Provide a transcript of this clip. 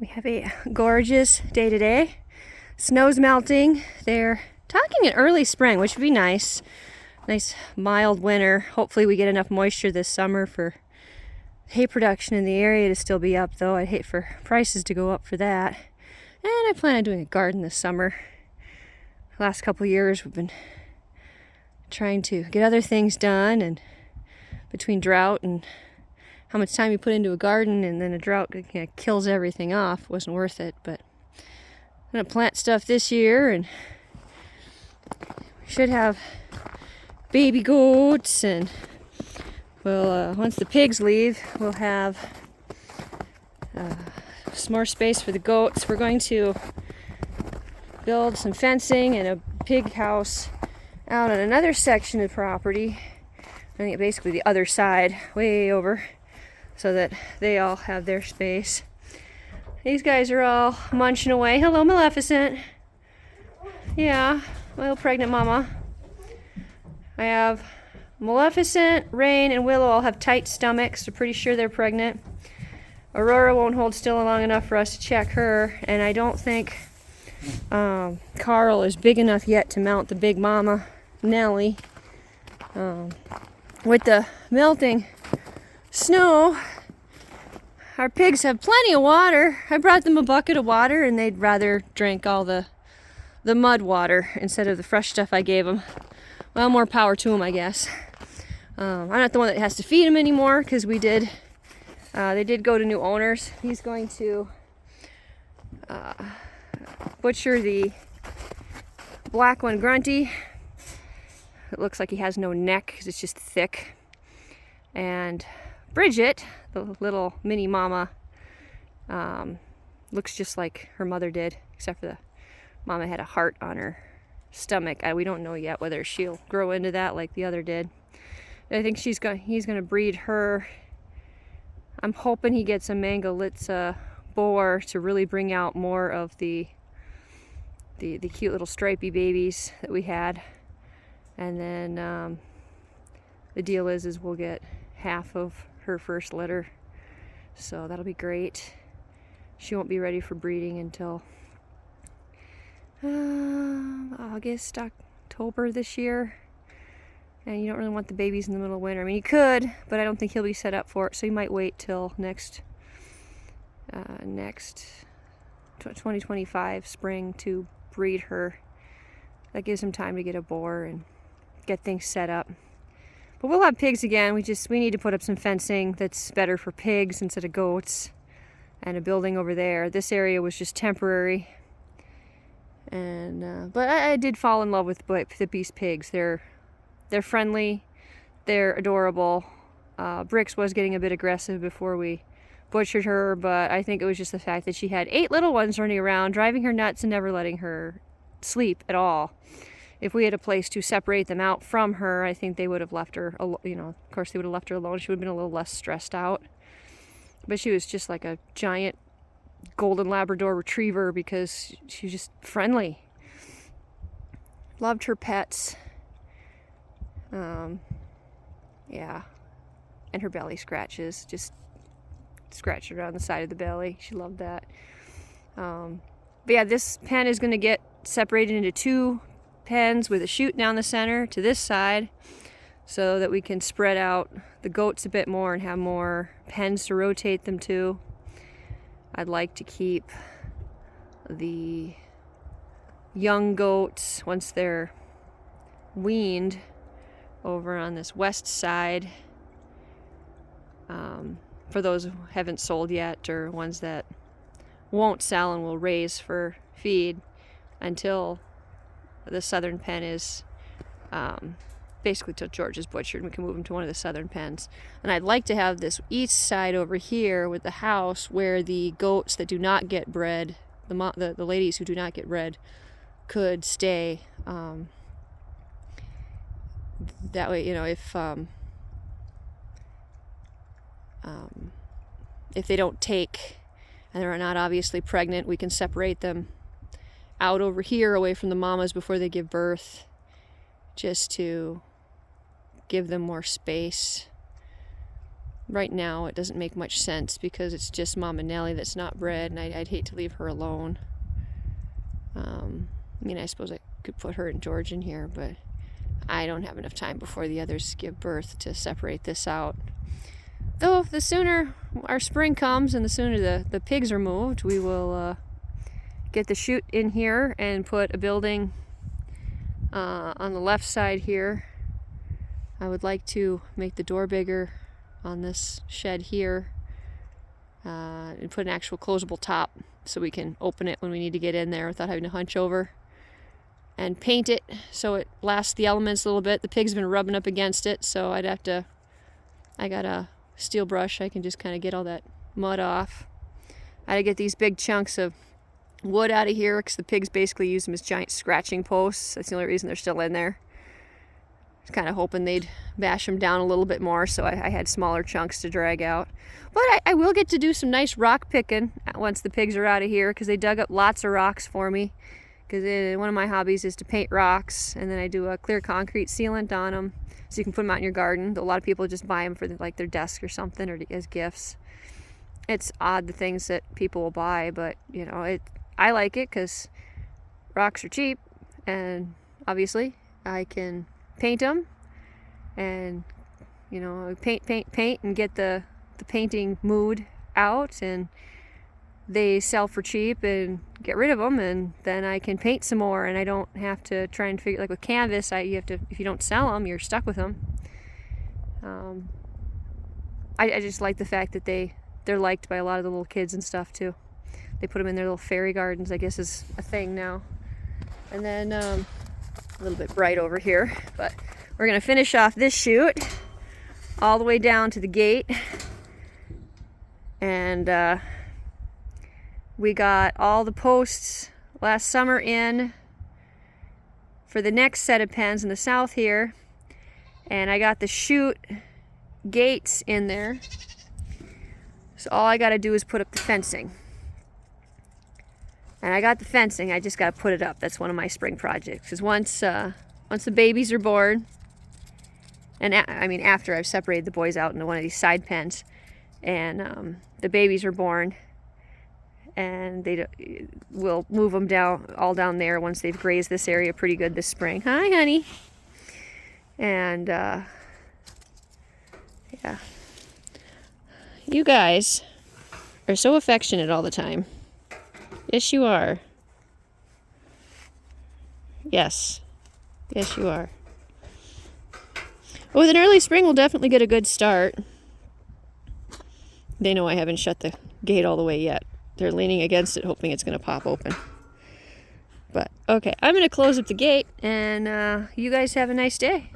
We have a gorgeous day today. Snow's melting. They're talking an early spring, which would be nice. Nice mild winter. Hopefully we get enough moisture this summer for hay production in the area to still be up, though. I'd hate for prices to go up for that. And I plan on doing a garden this summer. The last couple years we've been trying to get other things done, and between drought and how much time you put into a garden, and then a drought kills everything off. Wasn't worth it, but I'm gonna plant stuff this year, and we should have baby goats, and once the pigs leave, we'll have some more space for the goats. We're going to build some fencing and a pig house out on another section of property. I think basically the other side, way over, so that they all have their space. These guys are all munching away. Hello, Maleficent. Yeah, my little pregnant mama. I have Maleficent, Rain, and Willow all have tight stomachs. They're pretty sure they're pregnant. Aurora won't hold still long enough for us to check her, and I don't think Carl is big enough yet to mount the big mama, Nellie. With the melting snow, our pigs have plenty of water. I brought them a bucket of water, and they'd rather drink all the mud water instead of the fresh stuff I gave them. Well, more power to them, I guess. I'm not the one that has to feed them anymore, because they did go to new owners. He's going to butcher the black one, Grunty. It looks like he has no neck because it's just thick. And Bridget, the little mini mama, looks just like her mother did, except for the mama had a heart on her stomach. We don't know yet whether she'll grow into that like the other did. I think he's going to breed her. I'm hoping he gets a Mangalitsa boar to really bring out more of the cute little stripy babies that we had. And then the deal is we'll get half of her first litter, so that'll be great. She won't be ready for breeding until August, October this year. And you don't really want the babies in the middle of winter. I mean, you could, but I don't think he'll be set up for it, so you might wait till next 2025 spring to breed her. That gives him time to get a boar and get things set up. But we'll have pigs again. We need to put up some fencing that's better for pigs instead of goats, and a building over there. This area was just temporary. And but I did fall in love with these pigs. They're friendly, they're adorable. Brix was getting a bit aggressive before we butchered her, but I think it was just the fact that she had 8 little ones running around, driving her nuts and never letting her sleep at all. If we had a place to separate them out from her, I think they would have left her, of course they would have left her alone. She would have been a little less stressed out. But she was just like a giant golden Labrador retriever because she was just friendly. Loved her pets. Yeah. And her belly scratches, just scratched around the side of the belly. She loved that. But yeah, this pen is going to get separated into 2 pens with a chute down the center to this side, so that we can spread out the goats a bit more and have more pens to rotate them to. I'd like to keep the young goats, once they're weaned, over on this west side, for those who haven't sold yet, or ones that won't sell and will raise for feed until the southern pen is basically till George is butchered, and we can move him to one of the southern pens. And I'd like to have this east side over here with the house where the goats that do not get bred, the ladies who do not get bred, could stay. That way, if they don't take and they're not obviously pregnant, we can separate them out over here away from the mamas before they give birth, just to give them more space. right now it doesn't make much sense because it's just Mama Nellie that's not bred, and I'd hate to leave her alone. I mean, I suppose I could put her and George in here, but I don't have enough time before the others give birth to separate this out. Though the sooner our spring comes and the sooner the pigs are moved, we will get the chute in here and put a building on the left side here. I would like to make the door bigger on this shed here and put an actual closable top so we can open it when we need to get in there without having to hunch over, and paint it so it lasts the elements a little bit. The pigs have been rubbing up against it, so I got a steel brush. I can just kind of get all that mud off. I had to get these big chunks of wood out of here because the pigs basically use them as giant scratching posts. That's the only reason they're still in there. I was kind of hoping they'd bash them down a little bit more, so I had smaller chunks to drag out. But I will get to do some nice rock picking once the pigs are out of here, because they dug up lots of rocks for me. Because one of my hobbies is to paint rocks, and then I do a clear concrete sealant on them so you can put them out in your garden. A lot of people just buy them for like their desk or something, or as gifts. It's odd the things that people will buy, but you know, I like it because rocks are cheap, and obviously I can paint them, and you know, paint and get the painting mood out, and they sell for cheap, and get rid of them, and then I can paint some more, and I don't have to try and figure, like with canvas, you have to, if you don't sell them, you're stuck with them. I just like the fact that they're liked by a lot of the little kids and stuff too. They put them in their little fairy gardens, I guess is a thing now. And then a little bit bright over here, but we're gonna finish off this chute all the way down to the gate. And we got all the posts last summer in for the next set of pens in the south here, and I got the chute gates in there, so all I got to do is put up the fencing. And I got the fencing, I just got to put it up. That's one of my spring projects, because once the babies are born, and I mean after I've separated the boys out into one of these side pens, and the babies are born, and we'll move them all down there once they've grazed this area pretty good this spring. Hi, honey. And yeah, you guys are so affectionate all the time. Yes, you are. Yes you are. With an early spring, we'll definitely get a good start. They know I haven't shut the gate all the way yet. They're leaning against it, hoping it's going to pop open. But, okay, I'm going to close up the gate, and you guys have a nice day.